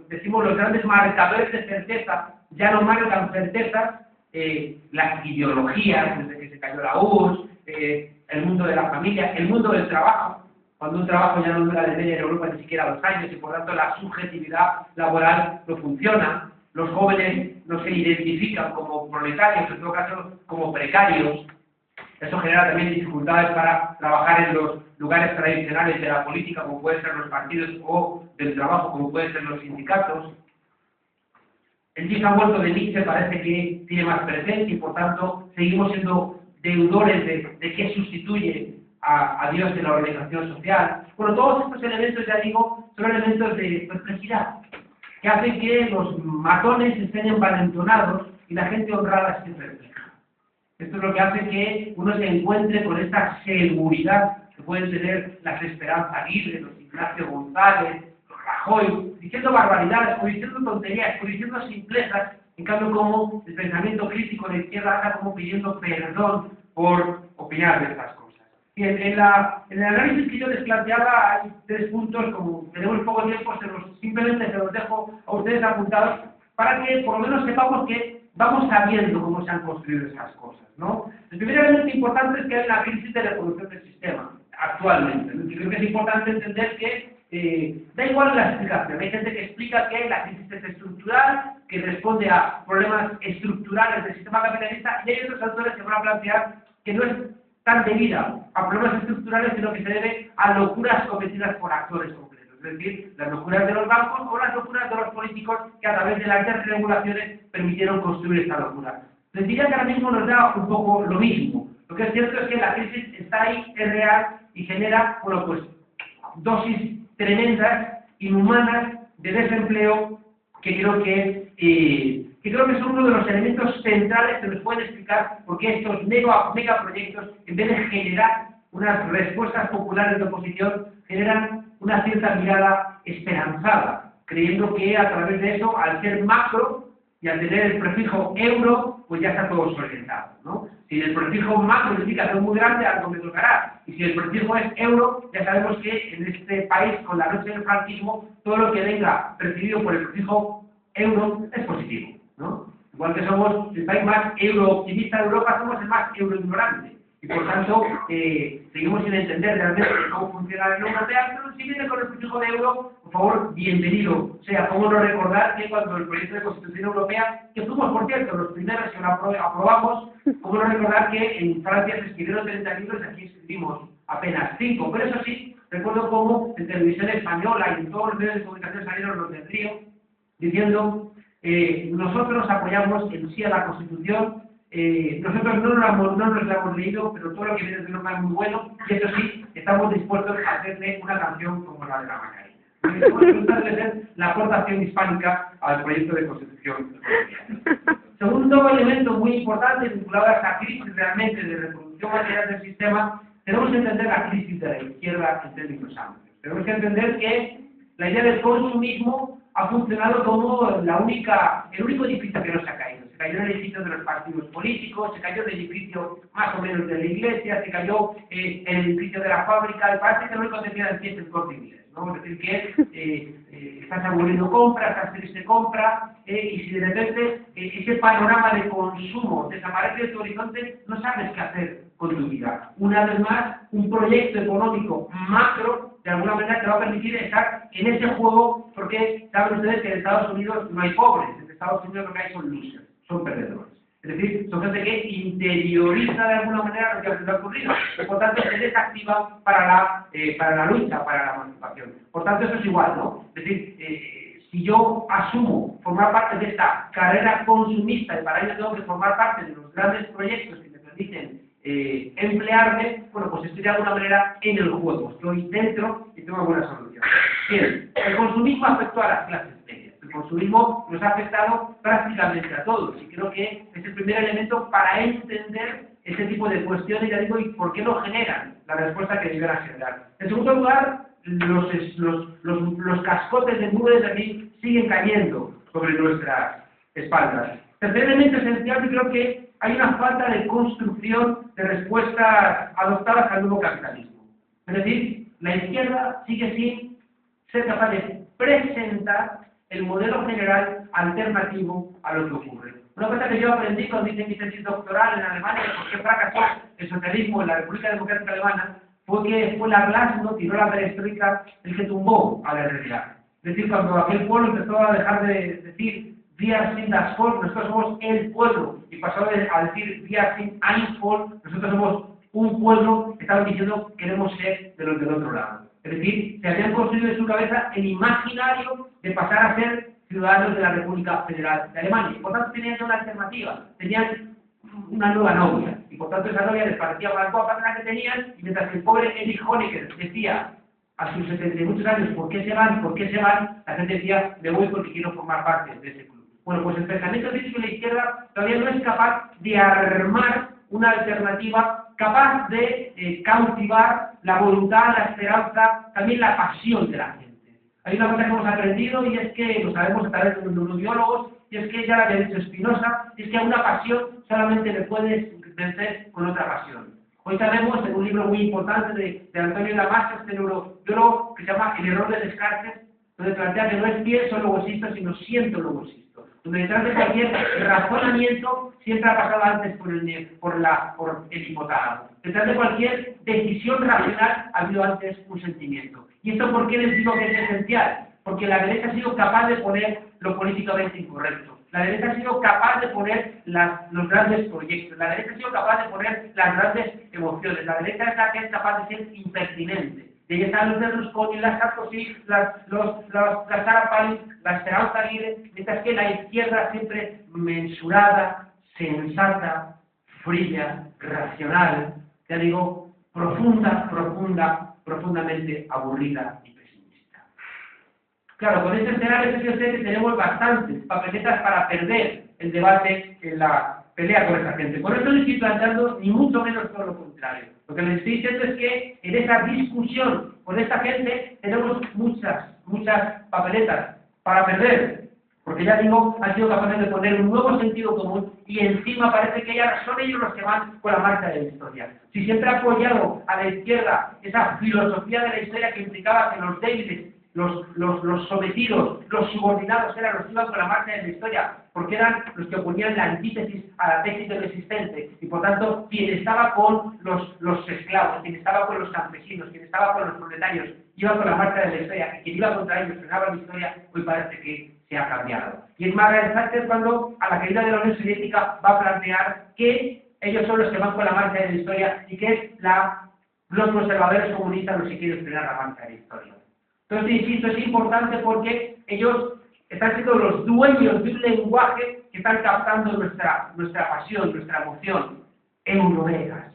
decimos los grandes marcadores de certeza ya no marcan certezas, las ideologías, desde que se cayó la URSS, el mundo de la familia, el mundo del trabajo, cuando un trabajo ya no dura de media en Europa ni siquiera 2 años y por tanto la subjetividad laboral no funciona, los jóvenes no se identifican como proletarios, en todo caso como precarios. Eso genera también dificultades para trabajar en los lugares tradicionales de la política, como pueden ser los partidos, o del trabajo, como pueden ser los sindicatos. El Dios ha muerto de Nietzsche parece que tiene más presencia y por tanto seguimos siendo deudores de qué sustituye a Dios en la organización social. Bueno, todos estos elementos, ya digo, son elementos de perplejidad, que hacen que los matones estén envalentonados y la gente honrada esté perpleja. Esto es lo que hace que uno se encuentre con esta seguridad que pueden tener las Esperanza Aguirre, los Ignacio González, los Rajoy, diciendo barbaridades, o diciendo tonterías, o diciendo simplezas, en cambio como el pensamiento crítico de la izquierda anda como pidiendo perdón por opinar de estas cosas. Y en el análisis que yo les planteaba hay 3 puntos, como tenemos poco tiempo, simplemente se los dejo a ustedes apuntados, para que por lo menos sepamos que vamos sabiendo cómo se han construido esas cosas, ¿no? El primer elemento importante es que hay una crisis de reproducción del sistema, actualmente. Yo creo que es importante entender que da igual la explicación. Hay gente que explica que la crisis es estructural, que responde a problemas estructurales del sistema capitalista, y hay otros autores que van a plantear que no es tan debida a problemas estructurales, sino que se debe a locuras cometidas por actores concretos. Es decir, las locuras de los bancos o las locuras de los políticos que a través de las desregulaciones permitieron construir esta locura. Les diría que ahora mismo nos da un poco lo mismo. Lo que es cierto es que la crisis está ahí, es real y genera, bueno, pues dosis tremendas, inhumanas de desempleo que creo que son uno de los elementos centrales que nos pueden explicar por qué estos megaproyectos, en vez de generar unas respuestas populares de oposición, generan una cierta mirada esperanzada, creyendo que a través de eso, al ser macro y al tener el prefijo euro, pues ya está todo solventado, ¿no? Si el prefijo macro significa que es muy grande, algo me tocará. Y si el prefijo es euro, ya sabemos que en este país, con la noche del franquismo, todo lo que venga percibido por el prefijo euro es positivo, ¿no? Igual que somos el país más eurooptimista de Europa, somos el más euroignorante. Y por tanto, seguimos sin entender realmente cómo funciona la Unión Europea, pero si viene con el prefijo de euro, por favor, bienvenido. O sea, cómo no recordar que cuando el proyecto de Constitución Europea, que fuimos, por cierto, los primeros que lo aprobamos, cómo no recordar que en Francia se escribieron 30 libros y aquí escribimos apenas 5. Pero eso sí, recuerdo cómo en televisión española y en todos los medios de comunicación salieron los del Río, diciendo, nosotros apoyamos en sí a la Constitución. Nosotros no nos la hemos leído, pero todo lo que viene de Europa es muy bueno, y eso sí, estamos dispuestos a hacerle una canción como la de la Macarena. Estamos a hacer la aportación hispánica al proyecto de Constitución colombiana. Segundo elemento muy importante, vinculado a esta crisis realmente de reproducción material del sistema, tenemos que entender la crisis de la izquierda en términos amplios. Tenemos que entender que la idea del consumismo ha funcionado como el único edificio que no se ha caído. Se cayó el edificio de los partidos políticos, se cayó el edificio más o menos de la iglesia, se cayó el edificio de la fábrica, parece que lo único que queda en pie es el Corte Inglés, ¿no? Es decir, que estás aburrido compra, estás triste compra, y si de repente ese panorama de consumo desaparece de tu horizonte, no sabes qué hacer con tu vida. Una vez más, un proyecto económico macro, de alguna manera te va a permitir estar en ese juego, porque saben ustedes que en Estados Unidos no hay pobres, en Estados Unidos lo que hay son losers, son perdedores. Es decir, son gente que interioriza de alguna manera lo que ha ocurrido, y por tanto se desactiva para la lucha, para la emancipación. Por tanto, eso es igual, ¿no? Es decir, si yo asumo formar parte de esta carrera consumista y para ello tengo que formar parte de los grandes proyectos que me permiten emplearme, bueno, pues estoy de alguna manera en el juego, estoy dentro y tengo alguna solución. Bien, el consumismo afectó a las clases medias, el consumismo nos ha afectado prácticamente a todos y creo que es el primer elemento para entender ese tipo de cuestiones, ya digo, y por qué no generan la respuesta que deberán generar. En segundo lugar, los cascotes del muro de Berlín siguen cayendo sobre nuestras espaldas. Tercer elemento esencial, yo creo que hay una falta de construcción de respuestas adoptadas al nuevo capitalismo. Es decir, la izquierda sigue sin ser capaz de presentar el modelo general alternativo a lo que ocurre. Una cosa que yo aprendí cuando hice mi tesis doctoral en Alemania, de por qué fracasó el socialismo en la República Democrática Alemana, fue que fue la Glasnost, tiró la perestroika, el que tumbó a la realidad. Es decir, cuando aquel pueblo empezó a dejar de decir Wir sind das Volk, nosotros somos el pueblo, y pasó a decir Wir sind ein Volk, nosotros somos un pueblo, estaban diciendo queremos ser de los del otro lado. Es decir, se habían construido en su cabeza el imaginario de pasar a ser ciudadanos de la República Federal de Alemania. Y por tanto tenían una alternativa, tenían una nueva novia, y por tanto esa novia les parecía más guapa que la que tenían, y mientras el pobre Erich Honecker decía a sus 70 y muchos años, ¿por qué se van? ¿Por qué se van? La gente decía, me voy porque quiero formar parte de ese club. Bueno, pues el pensamiento crítico de la izquierda todavía no es capaz de armar una alternativa capaz de cautivar la voluntad, la esperanza, también la pasión de la gente. Hay una cosa que hemos aprendido y es que, lo sabemos a través de los neurobiólogos, y es que ya lo había dicho Spinoza, y es que a una pasión solamente le puedes vencer con otra pasión. Hoy sabemos, en un libro muy importante de Antonio Damasio, este neurobiólogo que se llama El error de Descartes, donde plantea que no es pienso luego existo, sino siento luego existo. Donde detrás de cualquier razonamiento siempre ha pasado antes por el hipotálamo. Detrás de cualquier decisión racional ha habido antes un sentimiento. ¿Y esto por qué les digo que es esencial? Porque la derecha ha sido capaz de poner lo políticamente incorrecto. La derecha ha sido capaz de poner los grandes proyectos. La derecha ha sido capaz de poner las grandes emociones. La derecha es la que es capaz de ser impertinente. De ahí están los Berlusconi, las Sarkozy, las Sarah Palin, la Esperanza Aguirre, mientras que la izquierda siempre mensurada, sensata, fría, racional, ya digo, profundamente aburrida y pesimista. Claro, con este escenario yo sé que tenemos bastantes papeletas para perder el debate en la pelea con esta gente. Por eso no estoy planteando ni mucho menos todo lo contrario. Lo que les estoy diciendo es que en esa discusión con esta gente tenemos muchas papeletas para perder, porque ya digo, han sido capaces de poner un nuevo sentido común y encima parece que ya son ellos los que van con la marcha de la historia. Si siempre ha apoyado a la izquierda esa filosofía de la historia que implicaba que los débiles, los sometidos, los subordinados eran los que iban con la marcha de la historia, porque eran los que oponían la antítesis a la tesis del resistente, y por tanto, quien estaba con los esclavos, quien estaba con los campesinos, quien estaba con los proletarios, iba con la marcha de la historia, y quien iba contra ellos frenaba la historia, hoy parece que se ha cambiado. Y es Margaret Thatcher cuando, a la caída de la Unión Soviética, va a plantear que ellos son los que van con la marcha de la historia, y que es los conservadores comunistas los que quieren frenar la marcha de la historia. Entonces, insisto, es importante porque ellos están siendo los dueños de un lenguaje que están captando nuestra pasión, nuestra emoción. Eurovegas,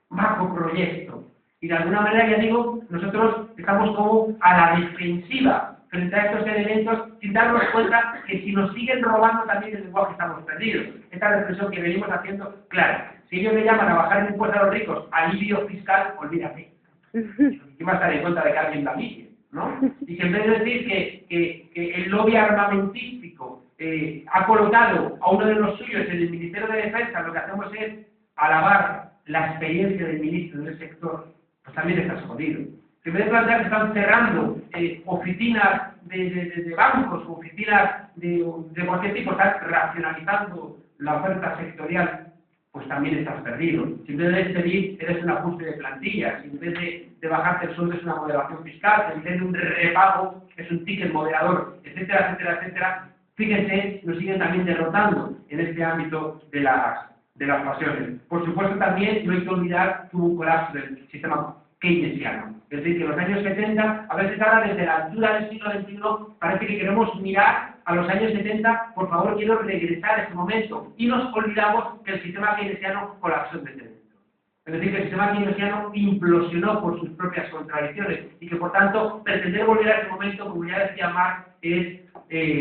macroproyecto. Y de alguna manera, ya digo, nosotros estamos como a la defensiva frente a estos elementos sin darnos cuenta que si nos siguen robando también el lenguaje estamos perdidos. Esta reflexión que venimos haciendo, claro, si ellos le llaman a bajar el impuesto a los ricos, alivio fiscal, olvídate. ¿Quién va a estar en contra de que alguien la alivie? ¿No? Y que en vez de decir que el lobby armamentístico ha colocado a uno de los suyos en el Ministerio de Defensa, lo que hacemos es alabar la experiencia del ministro del sector, pues también está jodido. Que en vez de plantear que están cerrando oficinas de bancos, oficinas de cualquier tipo, están racionalizando la oferta sectorial, pues también estás perdido. Si en vez de despedir, eres un ajuste de plantillas. Si en vez de bajarte el sueldo, es una moderación fiscal. Si en vez de un repago, es un ticket moderador, etcétera, etcétera, etcétera. Fíjense, nos siguen también derrotando en este ámbito de las pasiones. Por supuesto, también no hay que olvidar que hubo un colapso del sistema keynesiano. Es decir, que en los años 70, a veces ahora desde la altura del siglo XXI, parece que queremos mirar a los años 70, por favor, quiero regresar a ese momento. Y nos olvidamos que el sistema keynesiano colapsó en ese momento. Es decir, que el sistema keynesiano implosionó por sus propias contradicciones y que, por tanto, pretender volver a ese momento, como ya decía Marx, es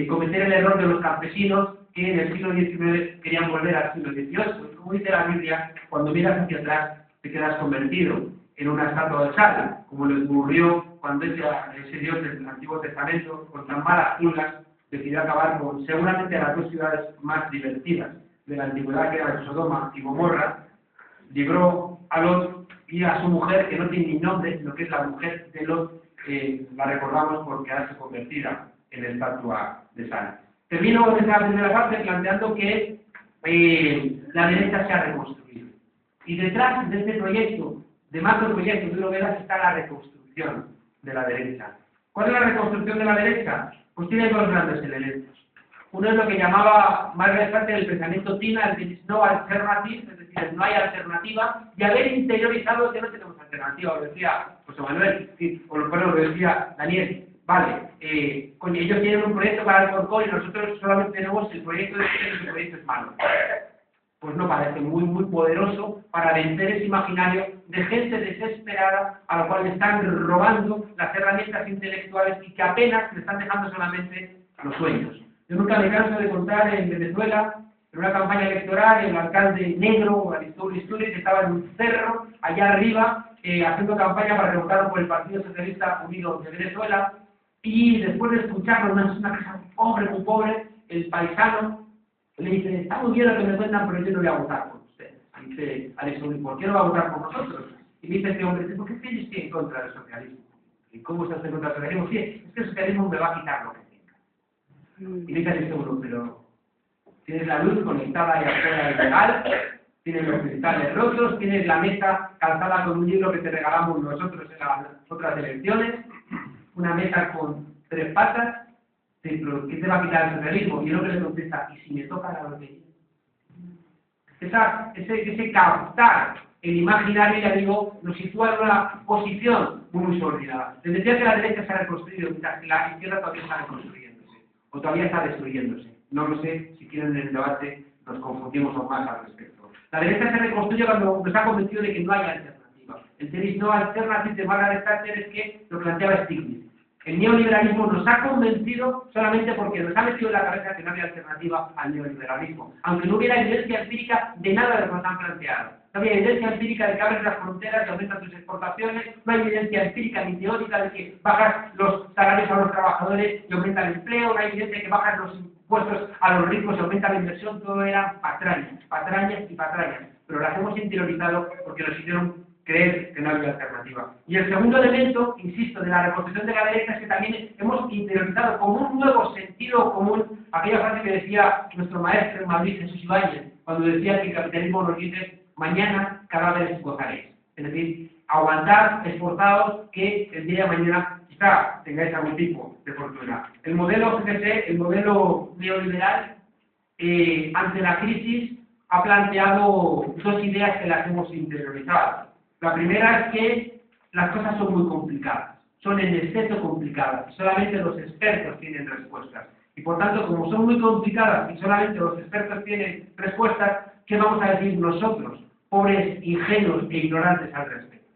cometer el error de los campesinos que en el siglo XIX querían volver al siglo XVIII. Y como dice la Biblia, cuando miras hacia atrás te quedas convertido en una estatua de sal, como les ocurrió cuando ese Dios del Antiguo Testamento, con tan malas pulgas, decidió acabar con seguramente las dos ciudades más divertidas de la antigüedad, que eran Sodoma y Gomorra. Libró a Lot y a su mujer, que no tiene ni nombre, sino que es la mujer de Lot, la recordamos por quedarse convertida en estatua de sal. Termino esta primera parte planteando que la derecha se ha reconstruido. Y detrás de este proyecto, de macroproyecto de Lovera, está la reconstrucción de la derecha. ¿Cuál es la reconstrucción de la derecha? Pues tiene dos grandes elementos. Uno es lo que llamaba Margaret Thatcher el pensamiento TINA, el there is no alternative, es decir, no hay alternativa, y haber interiorizado que no tenemos alternativa, lo decía José Manuel, o lo decía Daniel. Vale, ellos tienen un proyecto para el Alcorcón y nosotros solamente tenemos el proyecto de que ese proyecto es malo. Pues no parece muy poderoso para vencer ese imaginario de gente desesperada a la cual le están robando las herramientas intelectuales y que apenas le están dejando solamente los sueños. Yo nunca me canso de contar en Venezuela, en una campaña electoral, el alcalde negro, Aristóbulo Istúriz, que estaba en un cerro allá arriba haciendo campaña para que votaran por el Partido Socialista Unido de Venezuela, y después de escucharlo, una casa muy pobre, el paisano le dice: está muy bien lo que me cuentan, pero yo no voy a votar por usted. Y dice Aristóbulo: ¿por qué no va a votar por nosotros? Y dice este hombre: ¿por qué estoy en contra del socialismo? ¿Y cómo estás en contra del socialismo? Sí, es que el socialismo me va a quitar lo que tenga. Y dice Aristóbulo: pero tienes la luz conectada ahí afuera del legal, tienes los cristales rotos, tienes la mesa calzada con un libro que te regalamos nosotros en las otras elecciones, una mesa con 3 patas. Sí, pero ¿qué te va a quitar el socialismo? Y el hombre le contesta: ¿y si me toca la lotería? Ese captar el imaginario, ya digo, nos sitúa en una posición muy subordinada. Les decía que la derecha se ha reconstruido, mientras que la izquierda todavía está reconstruyéndose, o todavía está destruyéndose. No lo sé, si quieren en el debate nos confundimos aún más al respecto. La derecha se reconstruye cuando nos ha convencido de que no hay alternativa. El there is no alternative de Margaret Thatcher es que lo planteaba Stiglitz. El neoliberalismo nos ha convencido solamente porque nos ha metido en la cabeza que no había alternativa al neoliberalismo, aunque no hubiera evidencia empírica de nada de lo que nos han planteado. No había evidencia empírica de que abres las fronteras y aumentan tus exportaciones, no hay evidencia empírica ni teórica de que bajas los salarios a los trabajadores y aumenta el empleo, no hay evidencia de que bajas los impuestos a los ricos y aumenta la inversión. Todo eran patrañas y patrañas, pero las hemos interiorizado porque nos hicieron creer que no había alternativa. Y el segundo elemento, insisto, de la reconstrucción de la derecha es que también hemos interiorizado como un nuevo sentido común aquella frase que decía nuestro maestro en Madrid, Jesús Ibáñez, cuando decía que el capitalismo nos dice: mañana cadáveres gozaréis. Es decir, aguantad, esforzados, que el día de mañana quizá tengáis algún tipo de fortuna. El modelo GCC, el modelo neoliberal, ante la crisis, ha planteado dos ideas que las hemos interiorizado. La primera es que las cosas son muy complicadas, son en exceso complicadas, y solamente los expertos tienen respuestas. Y por tanto, como son muy complicadas y solamente los expertos tienen respuestas, ¿qué vamos a decir nosotros, pobres, ingenuos e ignorantes al respecto?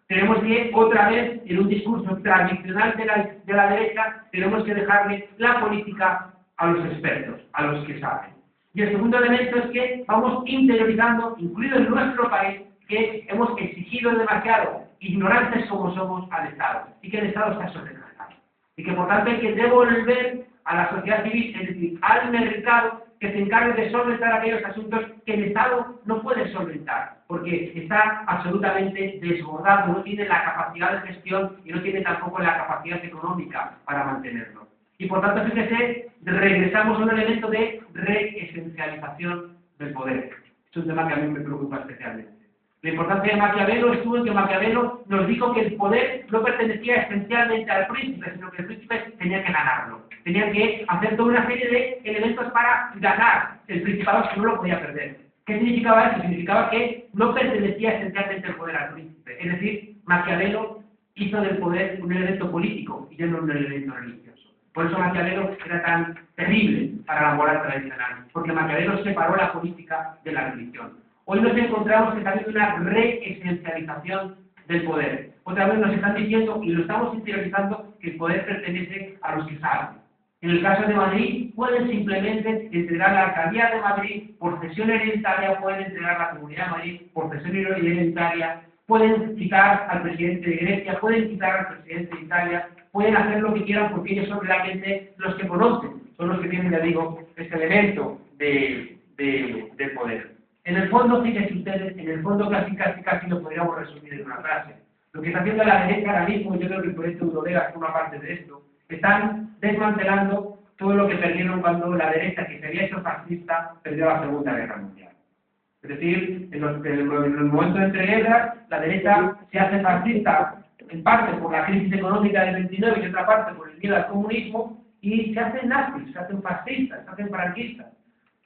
Tenemos que, otra vez, en un discurso tradicional de la derecha, tenemos que dejarle la política a los expertos, a los que saben. Y el segundo elemento es que vamos interiorizando, incluido en nuestro país, que hemos exigido demasiado, ignorantes como somos, al Estado, y que el Estado está sobrecargado. Y que por tanto hay que devolver a la sociedad civil, es decir, al mercado, que se encargue de solventar aquellos asuntos que el Estado no puede solventar, porque está absolutamente desbordado, no tiene la capacidad de gestión y no tiene tampoco la capacidad económica para mantenerlo. Y por tanto, fíjese, regresamos a un elemento de reesencialización del poder. Es un tema que a mí me preocupa especialmente. La importancia de Maquiavelo estuvo en que Maquiavelo nos dijo que el poder no pertenecía esencialmente al príncipe, sino que el príncipe tenía que ganarlo. Tenía que hacer toda una serie de elementos para ganar el principado, que no lo podía perder. ¿Qué significaba eso? Significaba que no pertenecía esencialmente el poder al príncipe. Es decir, Maquiavelo hizo del poder un elemento político y no un elemento religioso. Por eso Maquiavelo era tan terrible para la moral tradicional, porque Maquiavelo separó la política de la religión. Hoy nos encontramos que está habiendo una reesencialización del poder. Otra vez nos están diciendo, y lo estamos interiorizando, que el poder pertenece a los que saben. En el caso de Madrid, pueden simplemente entregar la alcaldía de Madrid por cesión hereditaria, pueden entregar la Comunidad de Madrid por cesión hereditaria, pueden quitar al presidente de Grecia, pueden quitar al presidente de Italia, pueden hacer lo que quieran porque ellos son realmente los que conocen, son los que tienen, ya digo, este elemento de poder. En el fondo, fíjense ustedes, en el fondo casi lo podríamos resumir en una frase. Lo que está haciendo la derecha ahora mismo, yo creo que el proyecto Eurovegas forma parte de esto, están desmantelando todo lo que perdieron cuando la derecha, que se había hecho fascista, perdió la Segunda Guerra Mundial. Es decir, en los momentos de entreguerras, la derecha se hace fascista en parte por la crisis económica del 29 y en otra parte por el miedo al comunismo, y se hacen nazis, se hacen fascistas, se hacen franquistas.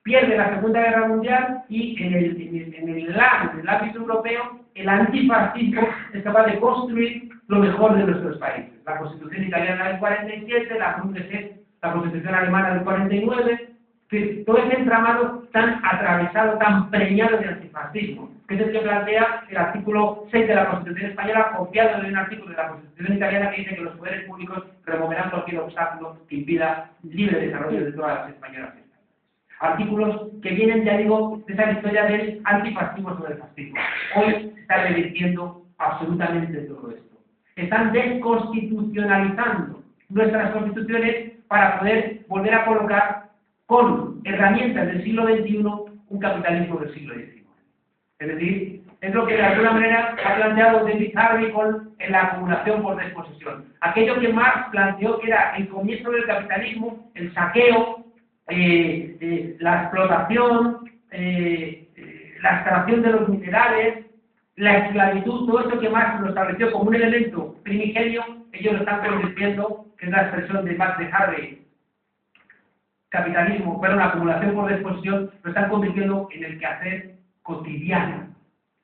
Pierde la Segunda Guerra Mundial y en el ámbito europeo el antifascismo es capaz de construir lo mejor de nuestros países. La Constitución italiana del 47, la Constitución alemana del 49, todo ese entramado tan atravesado, tan preñado de antifascismo, que es el que plantea el artículo 6 de la Constitución española, copiado de un artículo de la Constitución italiana que dice que los poderes públicos removerán cualquier obstáculo que impida el libre desarrollo de todas las españolas. Artículos que vienen, ya digo, de esa historia del antifascismo sobre el fascismo. Hoy se está revirtiendo absolutamente todo esto. Están desconstitucionalizando nuestras constituciones para poder volver a colocar con herramientas del siglo XXI un capitalismo del siglo XIX. Es decir, es lo que de alguna manera ha planteado David Harvey en la acumulación por desposesión. Aquello que Marx planteó que era el comienzo del capitalismo, el saqueo, la explotación, la extracción de los minerales, la esclavitud, todo eso que Marx lo estableció como un elemento primigenio, ellos lo están convirtiendo, que es la expresión de Marx de Harvey, capitalismo, pero una acumulación por desposesión, lo están convirtiendo en el quehacer cotidiano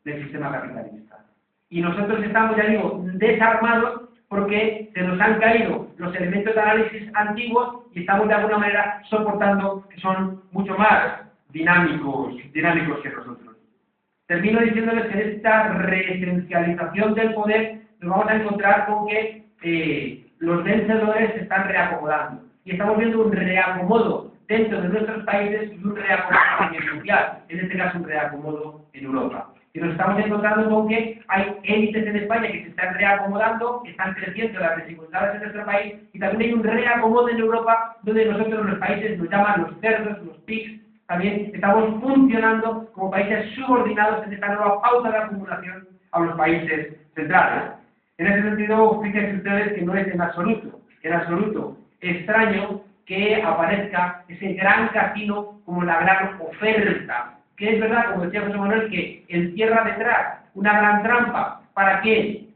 del sistema capitalista. Y nosotros estamos, ya digo, desarmados porque se nos han caído los elementos de análisis antiguos y estamos de alguna manera soportando que son mucho más dinámicos que nosotros. Termino diciéndoles que en esta reesencialización del poder nos vamos a encontrar con que los vencedores se están reacomodando. Y estamos viendo un reacomodo dentro de nuestros países y un reacomodo a nivel mundial, en este caso un reacomodo en Europa. Y nos estamos encontrando con que hay élites en España que se están reacomodando, que están creciendo las desigualdades en nuestro país, y también hay un reacomodo en Europa, donde nosotros en los países nos llaman los cerdos, los pigs, también estamos funcionando como países subordinados en esta nueva pauta de acumulación a los países centrales. En ese sentido, fíjense ustedes que no es en absoluto extraño que aparezca ese gran casino como la gran oferta, que es verdad, como decía José Manuel, que encierra detrás una gran trampa para que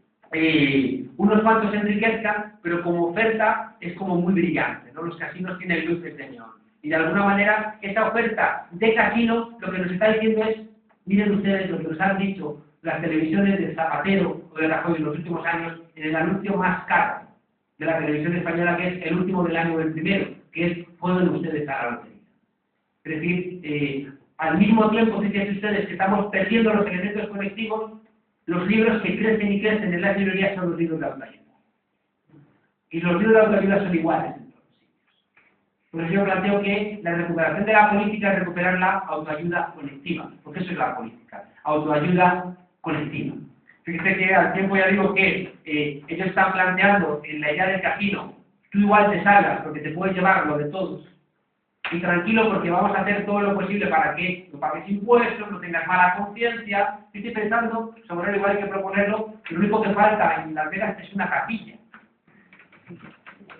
unos cuantos se enriquezcan, pero como oferta es como muy brillante, ¿no? Los casinos tienen luces de neón. Y de alguna manera, esta oferta de casino lo que nos está diciendo es, miren ustedes lo que nos han dicho las televisiones de Zapatero o de Rajoy en los últimos años, en el anuncio más caro de la televisión española, que es el último del año del primero, que es, pueden ustedes a la lotería. Es decir, al mismo tiempo, fíjense ustedes que estamos perdiendo los elementos conectivos, los libros que crecen y crecen en las librerías son los libros de autoayuda. Y los libros de autoayuda son iguales en todos los sitios. Por eso yo planteo que la recuperación de la política es recuperar la autoayuda colectiva, porque eso es la política, autoayuda colectiva. Fíjese que al tiempo ya digo que ellos están planteando en la idea del casino, tú igual te salgas porque te puedes llevar lo de todos, y tranquilo porque vamos a hacer todo lo posible para que no pagues impuestos, no tengas mala conciencia. Yo estoy pensando, sobre lo igual hay que proponerlo, que lo único que falta en Las Vegas es una capilla.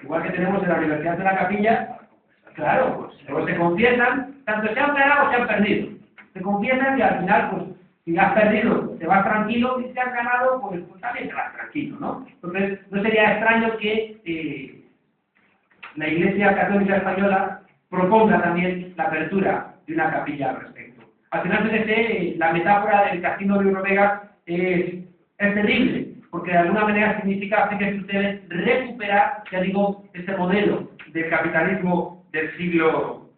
Igual que tenemos en la Universidad de la Capilla, claro, pues luego se confiesan, tanto se han ganado o se han perdido. Se confiesan y al final, pues, si has perdido, te vas tranquilo, y si has ganado, pues también te vas tranquilo, ¿no? Entonces, no sería extraño que la Iglesia Católica Española proponga también la apertura de una capilla al respecto. Al final, fíjese, la metáfora del casino de Eurovegas es terrible, porque de alguna manera significa, fíjense ustedes, recuperar, ya digo, este modelo del capitalismo del siglo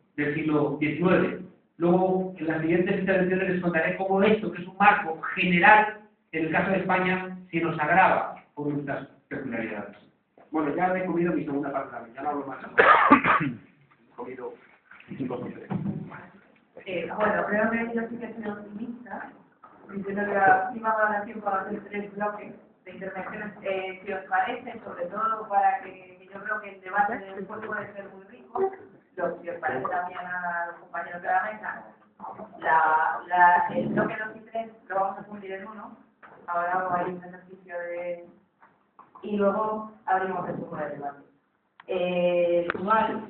XIX. Luego, en las siguientes intervenciones les contaré cómo esto, que es un marco general, en el caso de España, se nos agrava por nuestras peculiaridades. Bueno, ya he comido mi segunda parte también, ya no hablo más. He comido 5 o 3. Bueno, creo que yo sí que soy optimista, diciendo que así va a dar tiempo a hacer 3 bloques de intervenciones, si os parece, sobre todo para que yo creo que el debate después puede ser muy rico, si os parece también a los compañeros de la mesa. El bloque 2 y 3 lo vamos a fundir en uno, ahora hay un ejercicio de... y luego abrimos el turno de debate. Igual,